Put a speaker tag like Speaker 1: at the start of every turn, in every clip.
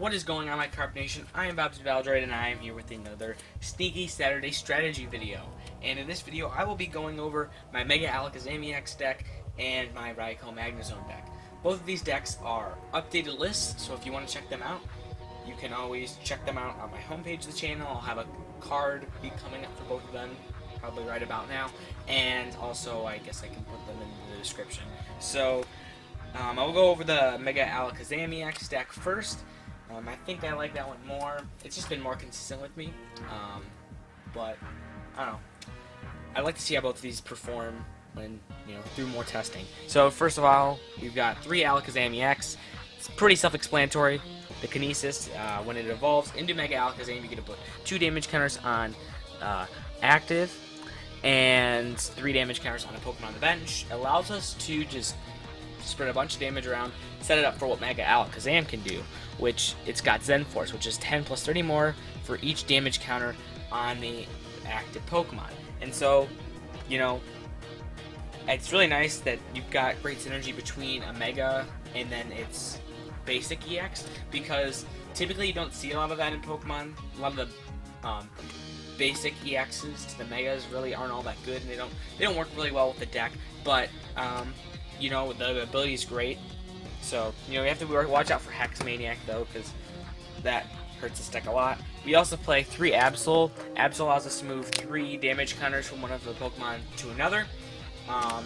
Speaker 1: What is going on, my Carp Nation? I am BobZeBattleDroid, and I am here with another Sneaky Saturday strategy video. And in this video, I will be going over my Mega Alakazam EX deck and my Raikou Magnezone deck. Both of these decks are updated lists, so if you want to check them out, you can always check them out on my homepage of the channel. I'll have a card be coming up for both of them, probably right about now. And also, I guess I can put them in the description. So, I'll go over the Mega Alakazam EX deck first. I think I like that one more. It's just been more consistent with me. But, I don't know. I'd like to see how both of these perform when, through more testing. So, first of all, we've got 3 Alakazam EX. It's pretty self-explanatory. The Kinesis, when it evolves into Mega Alakazam, you get to put 2 damage counters on active and 3 damage counters on a Pokemon on the bench. It allows us to just spread a bunch of damage around, set it up for what Mega Alakazam can do, which it's got Zen Force, which is 10 plus 30 more for each damage counter on the active Pokemon. And so, it's really nice that you've got great synergy between a Mega and then its basic EX, because typically you don't see a lot of that in Pokemon. A lot of the basic EXs to the Megas really aren't all that good, and they don't work really well with the deck. But the ability is great. So you have to watch out for Hex Maniac though, because that hurts this deck a lot. We also play 3 Absol. Absol allows us to move 3 damage counters from one of the Pokemon to another.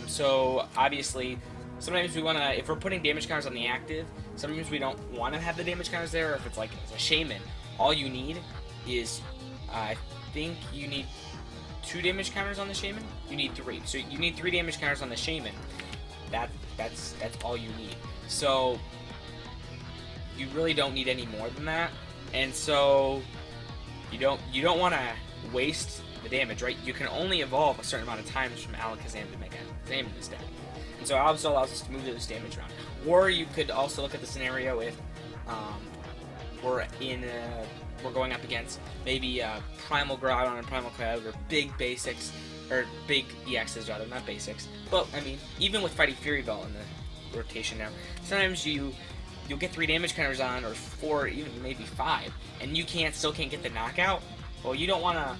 Speaker 1: So obviously, sometimes we want to, if we're putting damage counters on the active, sometimes we don't want to have the damage counters there. Or if it's like a Shaman, all you need is, I think you need 2 damage counters on the Shaman. You need 3. So you need 3 damage counters on the Shaman. That's all you need. So you really don't need any more than that. And so you don't want to waste the damage, right? You can only evolve a certain amount of times from Alakazam to Mega Alakazam in this deck. And so Absol allows us to move this damage around. Or you could also look at the scenario if we're going up against maybe Primal Groudon and Primal Crowd, or big basics, or big EXs rather, not basics. But I mean, even with Fighting Fury Ball in the rotation now, sometimes you'll get 3 damage counters on, or 4, even maybe 5, and you still can't get the knockout. Well, you don't want to.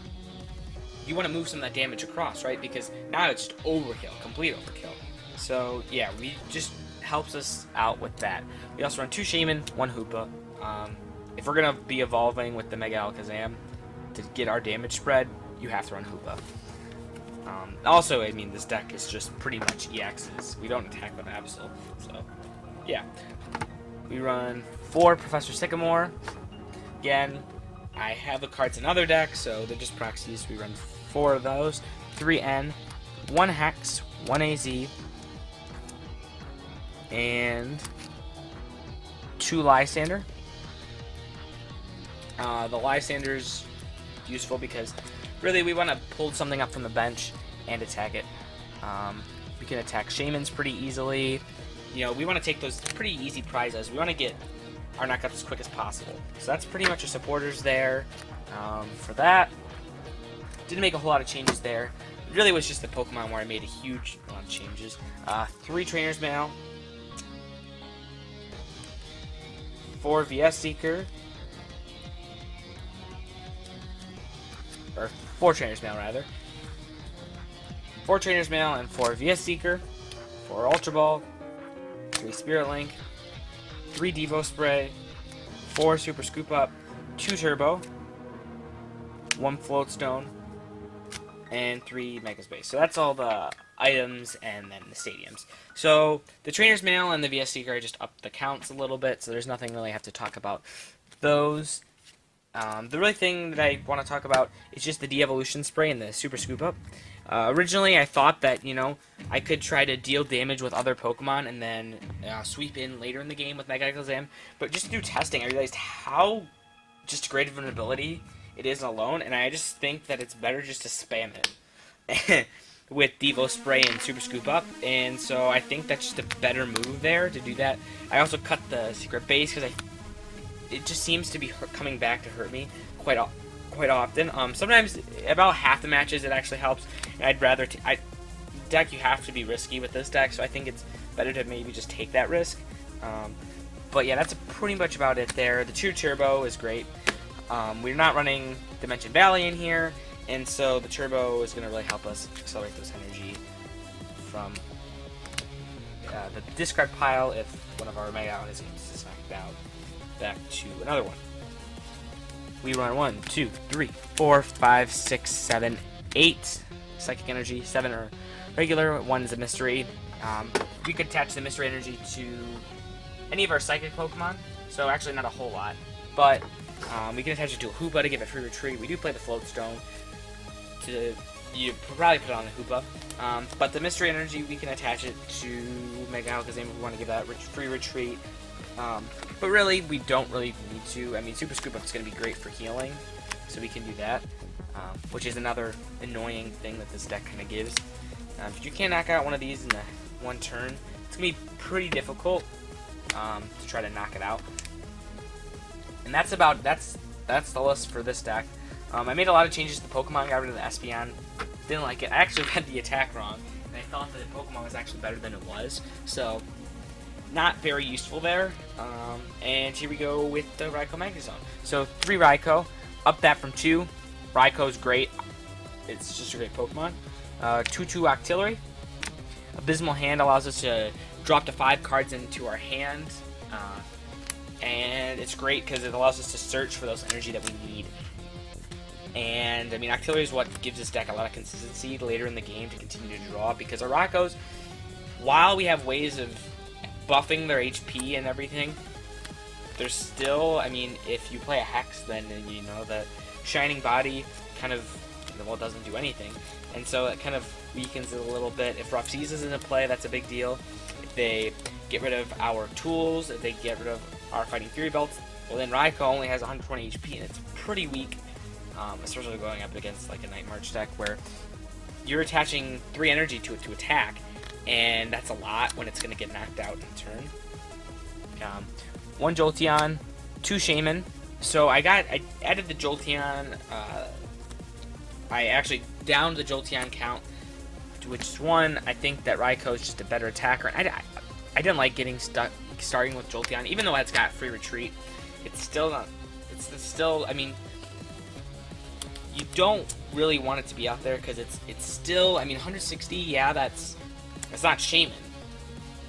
Speaker 1: You want to move some of that damage across, right? Because now it's just overkill, complete overkill. So yeah, we just helps us out with that. We also run 2 Shaman, 1 Hoopa. If we're gonna be evolving with the Mega Alakazam to get our damage spread, you have to run Hoopa. Also, I mean, this deck is just pretty much EXs. We don't attack with Absol, so yeah. We run 4 Professor Sycamore. Again, I have the cards in other decks, so they're just proxies. We run 4 of those. 3 N, 1 Hex, 1 AZ, and 2 Lysander. The Lysander's useful because really we want to pull something up from the bench and attack it. We can attack Shamans pretty easily. We want to take those pretty easy prizes. We want to get our knockouts as quick as possible. So that's pretty much your supporters there. For that, didn't make a whole lot of changes there. It really was just the Pokemon where I made a huge amount of changes. 3 Trainer's Mail, 4 VS Seeker, or 4 Trainer's Mail rather. 4 Trainer's Mail and 4 VS Seeker, 4 Ultra Ball, 3 Spirit Link, 3 Devo Spray, 4 Super Scoop Up, 2 Turbo, 1 Float Stone, and 3 Mega Space. So that's all the items and then the stadiums. So the Trainer's Mail and the VS Seeker, I just upped the counts a little bit, so there's nothing really I have to talk about those. The really thing that I want to talk about is just the de-evolution spray and the Super Scoop Up. Originally, I thought that, I could try to deal damage with other Pokemon and then sweep in later in the game with Mega Alakazam. But just through testing, I realized how just great of an ability it is alone, and I just think that it's better just to spam it with Devo Spray and Super Scoop Up. And so I think that's just a better move there to do that. I also cut the Secret Base because it just seems to be coming back to hurt me quite often. Sometimes, about half the matches, it actually helps. And I'd rather deck, you have to be risky with this deck, so I think it's better to maybe just take that risk. But yeah, that's pretty much about it there. The True Turbo is great. We're not running Dimension Valley in here, and so the Turbo is going to really help us accelerate this energy from the discard pile if one of our Mega Alakazams is knocked out back to another one. We run 1, 2, 3, 4, 5, 6, 7, 8 Psychic Energy. 7 are regular, 1 is a Mystery. We could attach the Mystery Energy to any of our Psychic Pokemon, so actually not a whole lot, but we can attach it to a Hoopa to give it free retreat. We do play the Float Stone you probably put it on the Hoopa, but the Mystery Energy we can attach it to Mega Alakazam if we want to give that free retreat. But really, we don't really need to. I mean, Super Scoop Up is going to be great for healing, so we can do that, which is another annoying thing that this deck kind of gives. If you can't knock out one of these in one turn, it's going to be pretty difficult to try to knock it out. And that's the list for this deck. I made a lot of changes to the Pokemon, got rid of the Espeon. Didn't like it. I actually read the attack wrong, and I thought that the Pokemon was actually better than it was. So, not very useful there. And here we go with the Raikou Magnezone. So, 3 Raikou, up that from 2. Raikou's great. It's just a great Pokemon. 2/2 Octillery. Abysmal Hand allows us to drop to 5 cards into our hand. And it's great because it allows us to search for those energy that we need. And, I mean, Octillery is what gives this deck a lot of consistency later in the game to continue to draw, because our Raikous, while we have ways of buffing their HP and everything, there's still, I mean, if you play a Hex, then, you know, the Shining Body kind of, well, doesn't do anything. And so it kind of weakens it a little bit. If Rough Seas is in play, that's a big deal. If they get rid of our tools, if they get rid of our Fighting Fury Belts, well, then Raikou only has 120 HP, and it's pretty weak. Especially going up against like a Night March deck where you're attaching 3 energy to it to attack, and that's a lot when it's going to get knocked out in turn. 1 Jolteon, 2 Shaman. So I added the Jolteon. I actually downed the Jolteon count, which is 1. I think that Raikou is just a better attacker. I didn't like starting with Jolteon, even though it's got free retreat. It's still not. It's still. I mean, you don't really want it to be out there because it's still, I mean, 160, yeah, that's not Shaman,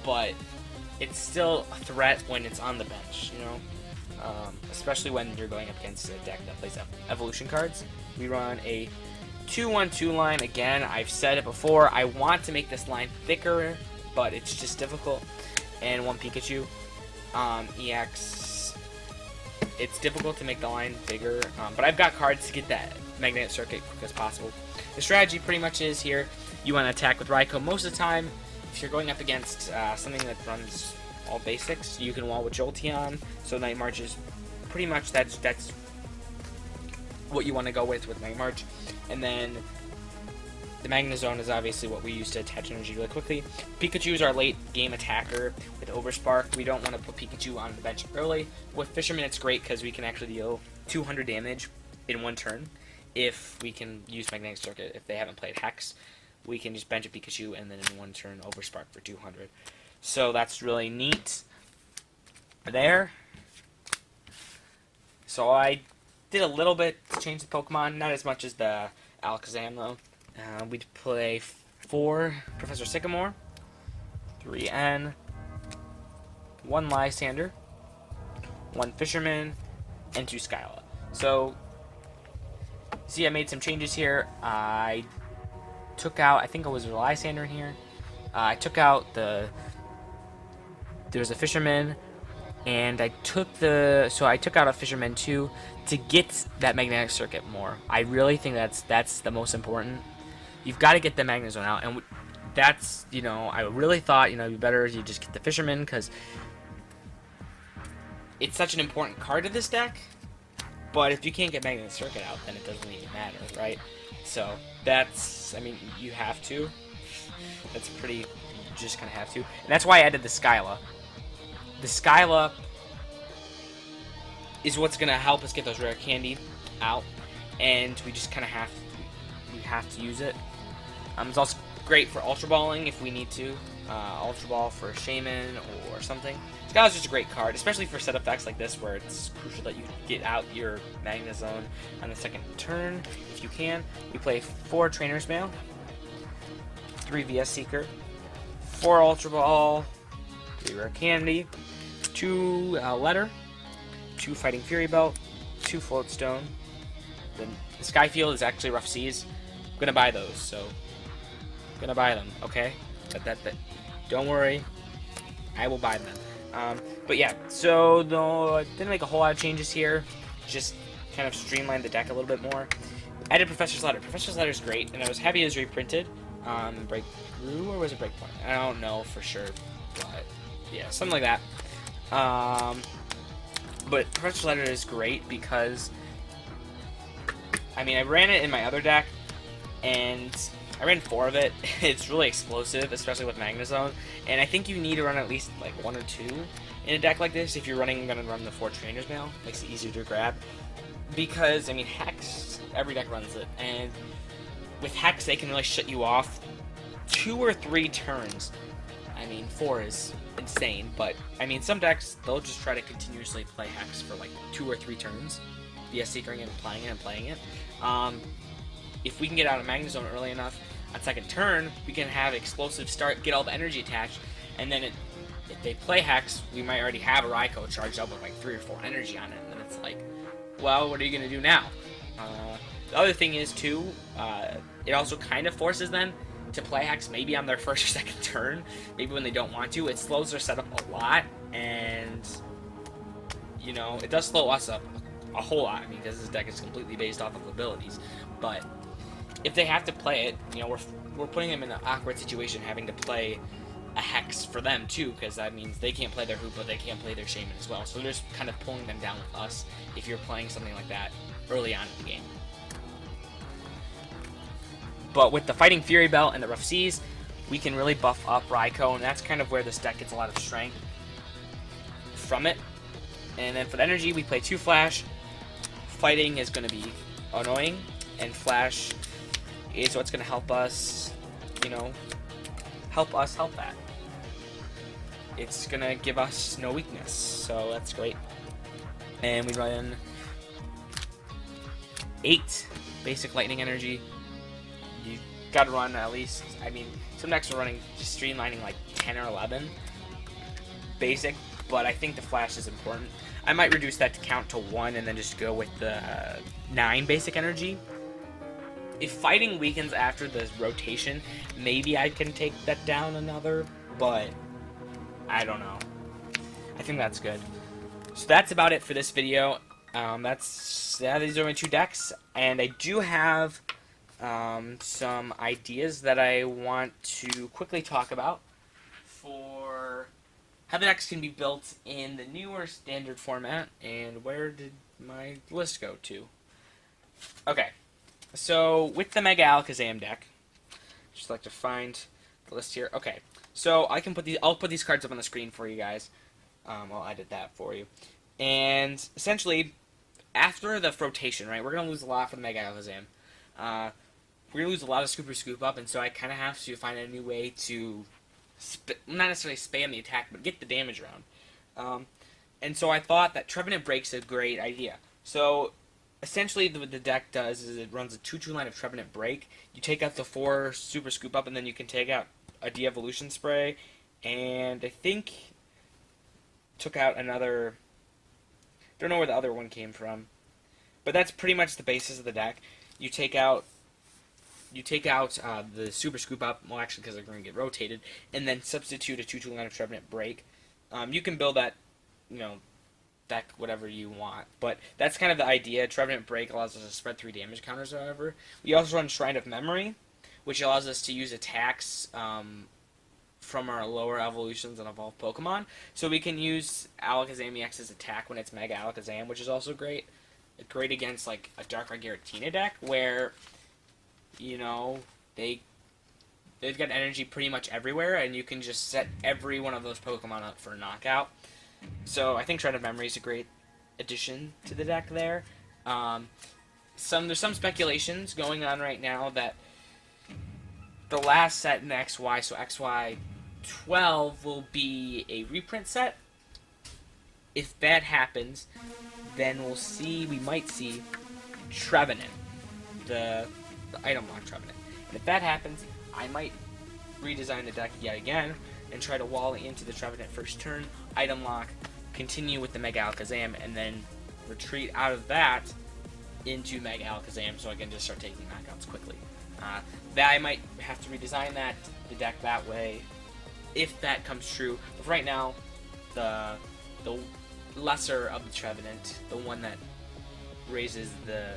Speaker 1: but it's still a threat when it's on the bench, you know, especially when you're going up against a deck that plays evolution cards. We run a 2-1-2 line. Again, I've said it before, I want to make this line thicker, but it's just difficult. And 1 Pikachu. EX, it's difficult to make the line bigger, but I've got cards to get that Magnetic Circuit quick as possible. The strategy pretty much is here, you want to attack with Raikou most of the time. If you're going up against something that runs all basics, you can wall with Jolteon, so Night March is pretty much, that's what you want to go with Night March. And then the Magnezone is obviously what we use to attach energy really quickly. Pikachu is our late game attacker with Overspark. We don't want to put Pikachu on the bench early. With Fisherman, it's great because we can actually deal 200 damage in 1 turn. If we can use Magnetic Circuit, if they haven't played Hex, we can just bench a Pikachu and then in 1 turn Overspark for 200. So that's really neat there. So I did a little bit to change the Pokemon, not as much as the Alakazam though. We'd play 4 Professor Sycamore, 3 N, 1 Lysander, 1 Fisherman, and 2 Skyla. So, see, I made some changes here. I took out, I think it was a Lysander here. I took out there's a Fisherman, and I took out a Fisherman too to get that Magnetic Circuit more. I really think that's the most important. You've got to get the Magnezone out, and that's, you know, I really thought, you know, it'd be better if you just get the Fisherman because it's such an important card to this deck. But if you can't get Magnetic Circuit out, then it doesn't even matter, right? So that's, I mean, you have to. That's pretty, you just kind of have to. And that's why I added the Skyla. The Skyla is what's going to help us get those rare candy out. And we just kind of have to use it. It's also great for Ultra Balling if we need to. Ultra Ball for a Shaman or something. Scala's just a great card, especially for set effects like this where it's crucial that you get out your Magnezone on the second turn, if you can. We play 4 Trainer's Mail, 3 VS Seeker, 4 Ultra Ball, 3 Rare Candy, 2 Letter, 2 Fighting Fury Belt, 2 Float Stone. The Skyfield is actually Rough Seas. I'm gonna buy those, so I'm gonna buy them, okay? But don't worry, I will buy them. But yeah, so didn't make a whole lot of changes here. Just kind of streamlined the deck a little bit more. Added Professor's Letter. Professor's Letter is great, and I was happy it was reprinted. Breakthrough, or was it Breakpoint? I don't know for sure, but yeah, something like that. But Professor's Letter is great because, I mean, I ran it in my other deck, and I ran 4 of it. It's really explosive, especially with Magnezone, and I think you need to run at least like 1 or 2 in a deck like this if you're gonna run the 4 Trainers Mail. Makes it easier to grab, because I mean, Hex, every deck runs it, and with Hex they can really shut you off 2 or 3 turns. I mean, 4 is insane, but I mean, some decks they'll just try to continuously play Hex for like 2 or 3 turns, via Seekering and playing it and playing it. If we can get out of Magnezone early enough, on second turn, we can have explosive start, get all the energy attached, and then if they play Hex, we might already have a Raikou charged up with like 3 or 4 energy on it, and then it's like, well, what are you going to do now? The other thing is, too, it also kind of forces them to play Hex maybe on their first or second turn, maybe when they don't want to. It slows their setup a lot, and, you know, it does slow us up a whole lot, I mean, because this deck is completely based off of abilities, but if they have to play it, you know, we're putting them in an awkward situation having to play a Hex for them too, because that means they can't play their Hoop, but they can't play their Shaman as well. So they're just kind of pulling them down with us if you're playing something like that early on in the game. But with the Fighting Fury Belt and the Rough Seas, we can really buff up Raikou, and that's kind of where this deck gets a lot of strength from it. And then for the energy, we play 2 Flash. Fighting is going to be annoying, and Flash is what's going to help us, you know, help that. It's going to give us no weakness, so that's great. And we run 8 basic lightning energy. You got to run at least, I mean, some decks are running, just streamlining like 10 or 11 basic, but I think the Flash is important. I might reduce that to count to 1 and then just go with the 9 basic energy. If Fighting weakens after the rotation, maybe I can take that down another, but I don't know. I think that's good. So that's about it for this video. These are my 2 decks, and I do have some ideas that I want to quickly talk about for how the decks can be built in the newer standard format. And where did my list go to? Okay. So, with the Mega Alakazam deck, just like to find the list here. Okay, so I can put these. I'll put these cards up on the screen for you guys. Well, I did that for you. And essentially, after the rotation, right, we're gonna lose a lot for the Mega Alakazam. We're gonna lose a lot of Scooper Scoop Up, and so I kind of have to find a new way to, not necessarily spam the attack, but get the damage around. And so I thought that Trevenant Break's a great idea. So essentially, what the deck does is it runs a 2/2 line of Trevenant Break. You take out the 4 Super Scoop Up, and then you can take out a De-Evolution Spray, and I think took out another. Don't know where the other one came from, but that's pretty much the basis of the deck. You take out the Super Scoop Up, well, actually, because they're going to get rotated, and then substitute a 2/2 line of Trevenant Break. You can build that, you know, deck whatever you want, but that's kind of the idea. Trevenant Break allows us to spread 3 damage counters, however. We also run Shrine of Memory, which allows us to use attacks from our lower evolutions and evolved Pokemon. So we can use Alakazam EX's attack when it's Mega Alakazam, which is also great. Great against like a Darkrai Giratina deck where, you know, they've got energy pretty much everywhere, and you can just set every one of those Pokemon up for a knockout. So I think Shred of Memory is a great addition to the deck there. There's some speculations going on right now that the last set in XY, so XY 12 will be a reprint set. If that happens, then we might see Trevenant, the item lock Trevenant. And if that happens, I might redesign the deck yet again and try to wall into the Trevenant first turn, item lock, continue with the Mega Alakazam, and then retreat out of that into Mega Alakazam so I can just start taking knockouts quickly. That I might have to redesign the deck that way if that comes true. But right now, the lesser of the Trevenant, the one that raises the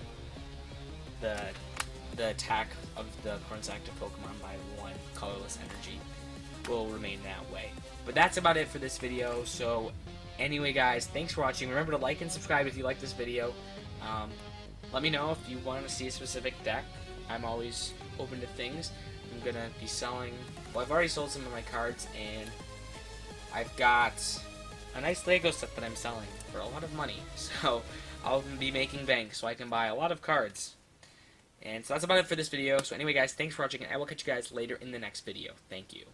Speaker 1: attack of the current active Pokemon by 1 colorless energy, will remain that way. But that's about it for this video. So anyway, guys, thanks for watching. Remember to like and subscribe if you like this video. Let me know if you want to see a specific deck. I'm always open to things. I'm gonna be selling, well, I've already sold some of my cards, and I've got a nice Lego set that I'm selling for a lot of money. So I'll be making bank so I can buy a lot of cards. And so that's about it for this video. So anyway, guys, thanks for watching, and I will catch you guys later in the next video. Thank you.